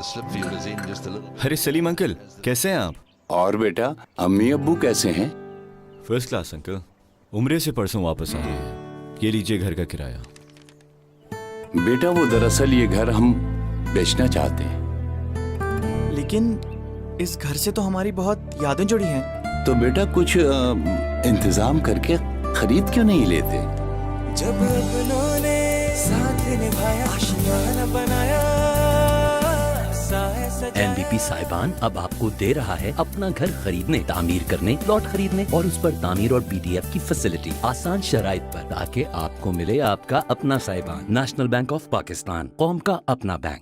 अरे सलीम अंकल, कैसे हैं आप? और बेटा, अम्मी अब्बू कैसे हैं? First class uncle. उम्रे से परसों वापस आए हैं। ये लीजिए घर का किराया। बेटा, वो दरअसल ये घर हम बेचना चाहते हैं। लेकिन इस घर से तो हमारी बहुत यादें जुड़ी हैं। तो बेटा कुछ इंतजाम करके खरीद क्यों नहीं लेते? जब अपनों ने साथ निभाया, आशियाना बनाया, एनबीपी साइबान अब आपको दे रहा है अपना घर खरीदने, तामीर करने, प्लॉट खरीदने और उस पर तामीर और बीडीएफ की फैसिलिटी आसान शराइत पर, ताकि आपको मिले आपका अपना Saiban. National bank of Pakistan, कौम का अपना बैंक।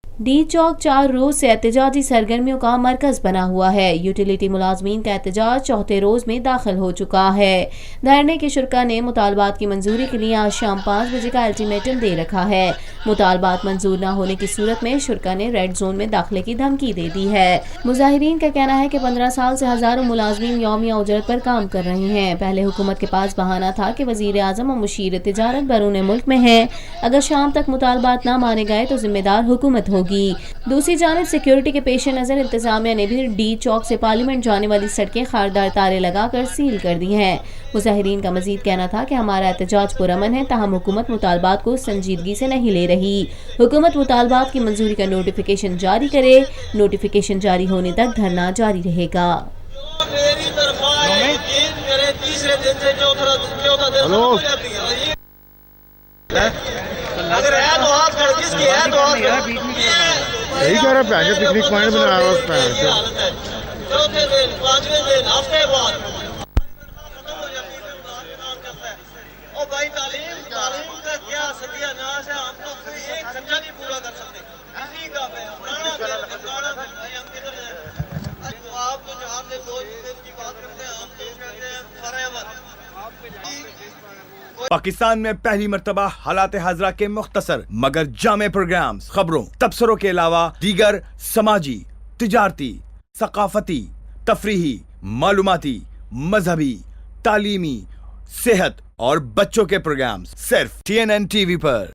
डी चौक 4 रोज से एहतजाजी सरगर्मियों का मरकज बना हुआ है। यूटिलिटी मुलाजमीन का एहतजाज चौथे रोज में दाखिल हो चुका है। धरने के शुरा ने मुतालबात की मंजूरी के लिए आज शाम 5 बजे का अल्टीमेटम दे रखा है। मुतालबात मंजूर न होने की सूरत में शुरा ने रेड जोन में दाखिले की धमकी दे दी है। मुजाहिरीन का कहना है कि 15 साल से हजारों मुलाजमीन यौमिया उजरत पर काम कर रहे हैं। पहले हुकूमत के पास बहाना था कि वजीर आजम और मुशीर तिजारत बैरून मुल्क में है। अगर शाम तक मुतालबात न माने गए तो जिम्मेदार हुकूमत होगी। दूसरी जानिब सिक्योरिटी के पेश नजर इंतजामिया ने भी डी चौक से पार्लियामेंट जाने वाली सड़कें खारदार तारे लगाकर सील कर दी हैं। मुजाहिरीन का मजीद कहना था कि हमारा एहतजाज पुरअमन है, ताहम हुकूमत मुतालबात को संजीदगी से नहीं ले रही। हुकूमत मुतालबात की मंजूरी का नोटिफिकेशन जारी करे। नोटिफिकेशन जारी होने तक धरना जारी रहेगा। अगर है तो हाथ खड़, किसकी है तो हाथ यही कह रहा है, पिकनिक पॉइंट बनाया हुआ उसमें। चौथे दिन, पांचवें दिन, हफ्ते बाद ओ भाई, तालीम का क्या सत्यानाश है। हम तो एक खर्चा नहीं पूरा कर सकते। किसी का भाई हम किधर जाए? आप तो जहाँ से 2 दिन की बात करते हैं, हम तो कहते हैं फॉरएवर। पाकिस्तान में पहली मर्तबा हालात हाजरा के मुख्तसर मगर जामे प्रोग्राम्स, खबरों, तबसरों के अलावा दीगर समाजी, तिजारती, सकाफती, तफरीही, मालूमाती, मजहबी, तालीमी, सेहत और बच्चों के प्रोग्राम्स सिर्फ TNN TV पर।